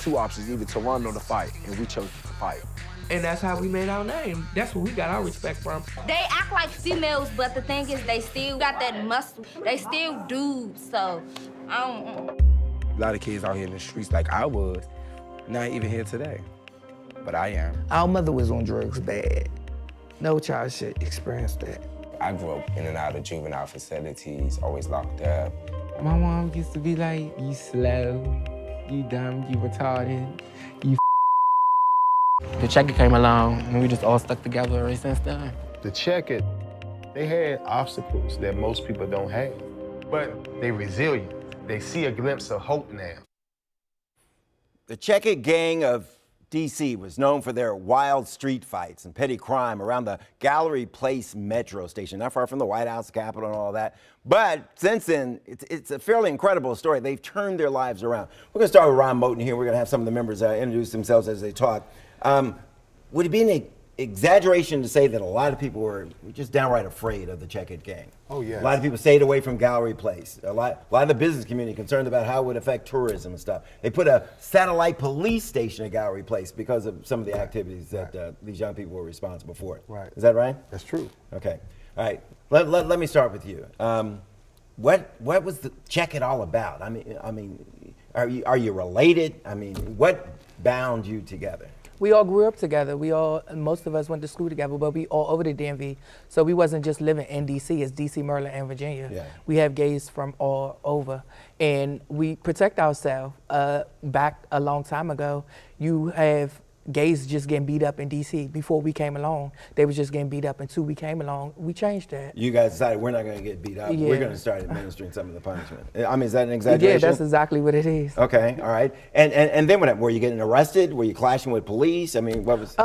two options, either to run or to fight, and we chose to fight. And that's how we made our name. That's where we got our respect from. They act like females, but the thing is they still got that muscle. They still dudes, so I don't. A lot of kids out here in the streets like I was, not even here today, but I am. Our mother was on drugs bad. No child should experience that. I grew up in and out of juvenile facilities, always locked up. My mom used to be like, you slow, you dumb, you retarded, you The Checker came along and we just all stuck together ever since then. The Checker, they had obstacles that most people don't have, but they're resilient. They see a glimpse of hope now. The Checker Gang of D.C. was known for their wild street fights and petty crime around the Gallery Place metro station, not far from the White House, Capitol, and all that. But since then, it's a fairly incredible story. They've turned their lives around. We're going to start with Ron Moten here. We're going to have some of the members introduce themselves as they talk. Would it be an exaggeration to say that a lot of people were just downright afraid of the Checkered Gang? Oh, yeah. A lot of people stayed away from Gallery Place. A lot of the business community concerned about how it would affect tourism and stuff. They put a satellite police station at Gallery Place because of some of the activities that these young people were responsible for. Right. Is that right? That's true. Okay. All right. Let me start with you. What was the Check-It all about? I mean, are you related? I mean, what bound you together? We all grew up together. Most of us went to school together, but we all over the DMV. So we wasn't just living in DC, it's DC, Maryland, and Virginia. Yeah. We have gays from all over. And we protect ourselves. Back a long time ago, you have gays just getting beat up in DC. Before we came along, they was just getting beat up. Until we came along, we changed that. You guys decided we're not going to get beat up. Yeah. We're going to start administering some of the punishment. I mean, is that an exaggeration? Yeah, that's exactly what it is. Okay, all right. And then what? Were you getting arrested? Were you clashing with police? I mean, what was?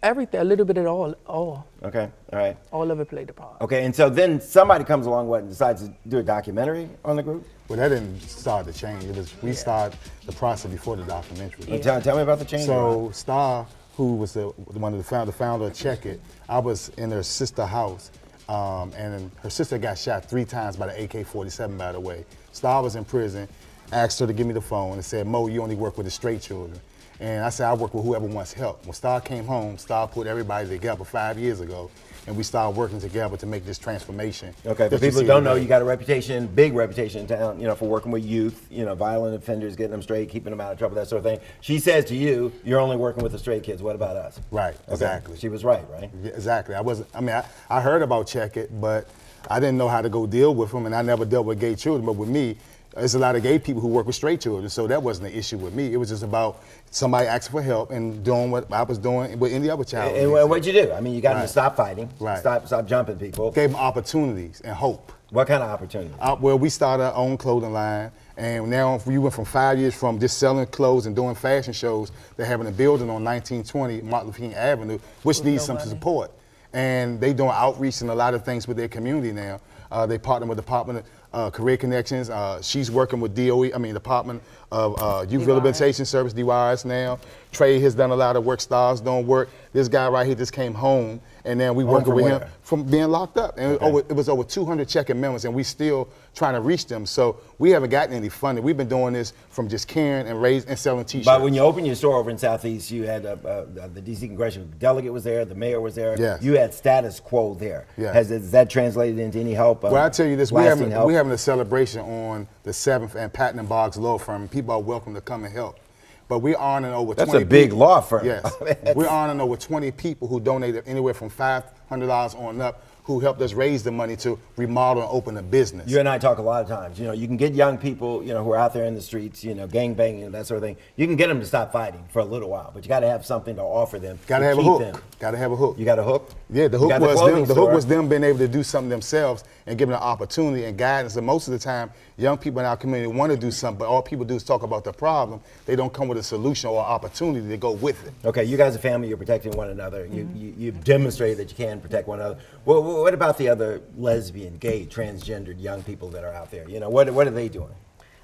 Everything, a little bit of all. Okay, all right. All of it played a part. Okay, and so then somebody comes along and decides to do a documentary on the group? Well, that didn't start the change. We started the process before the documentary. Yeah. Tell me about the change. So Star, who was one of the founder of Check It, I was in her sister's house, and her sister got shot 3 times by the AK-47, by the way. Star was in prison, asked her to give me the phone, and said, Mo, you only work with the straight children. And I said, I work with whoever wants help. When Star came home, Star put everybody together 5 years ago, and we started working together to make this transformation. Okay, for people who don't know, you got a reputation, big reputation in town, for working with youth, violent offenders, getting them straight, keeping them out of trouble, that sort of thing. She says to you, you're only working with the straight kids. What about us? Right, okay. Exactly. She was right, right? Yeah, exactly. I heard about Check It, but I didn't know how to go deal with them, and I never dealt with gay children. But with me, there's a lot of gay people who work with straight children, so that wasn't an issue with me. It was just about somebody asking for help and doing what I was doing with any other child. And what'd you do? I mean, you got them to stop fighting, stop jumping people. Gave them opportunities and hope. What kind of opportunities? Well, we started our own clothing line, and now we went from 5 years from just selling clothes and doing fashion shows to having a building on 1920 Martin Luther King Avenue, which needs some support. And they doing outreach and a lot of things with their community now. They partner with the Department of Career Connections. She's working with Department of Youth Rehabilitation Service, DYS now. Trey has done a lot of work, Stars doing work. This guy right here just came home, and then we working with him from being locked up. And it was over 200 Check-In members, and we still trying to reach them. So we haven't gotten any funding. We've been doing this from just caring and selling T-shirts. But when you opened your store over in Southeast, you had the D.C. congressional delegate was there, the mayor was there. Yes. You had status quo there. Yes. Has that translated into any help? Well, I tell you this, we're having a celebration on the 7th and Patton and Boggs Law Firm. People are welcome to come and help. But we're honoring over 20 That's a big law firm. Yes. We're honoring over 20 people who donated anywhere from $500 on up, who helped us raise the money to remodel and open a business. You and I talk a lot of times. You can get young people, who are out there in the streets, gang banging and that sort of thing. You can get them to stop fighting for a little while, but you got to have something to offer them. Got to have a hook. Got to have a hook. You got a hook? Yeah, the hook was them being able to do something themselves and giving an opportunity and guidance. And most of the time, young people in our community want to do something, but all people do is talk about the problem. They don't come with a solution or opportunity to go with it. Okay, you guys are family. You're protecting one another. You've demonstrated that you can protect one another. Well, what about the other lesbian, gay, transgendered young people that are out there? What are they doing?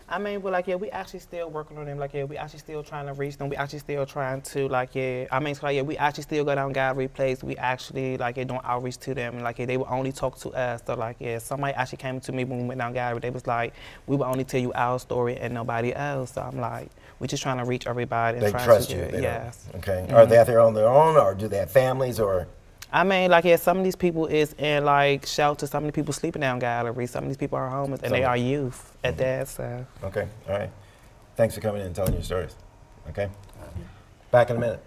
I mean, but like, yeah, we actually still working on them. Like, yeah, we actually still trying to reach them. We actually still trying to, like, yeah, I mean, so, like, yeah, we actually still go down gallery place. We actually, like, yeah, doing outreach to them. Like, yeah, they will only talk to us. So, like, yeah, somebody actually came to me when we went down gallery. They was like, we will only tell you our story and nobody else. So I'm like, we're just trying to reach everybody. They and trust to you. get, yes. Okay. Are they out there on their own, or do they have families, or? I mean, like, yeah, some of these people is in, like, shelters. Some of the people sleeping down gallery. Some of these people are homeless, and they are youth at that, so. Okay, all right. Thanks for coming in and telling your stories. Okay? Back in a minute.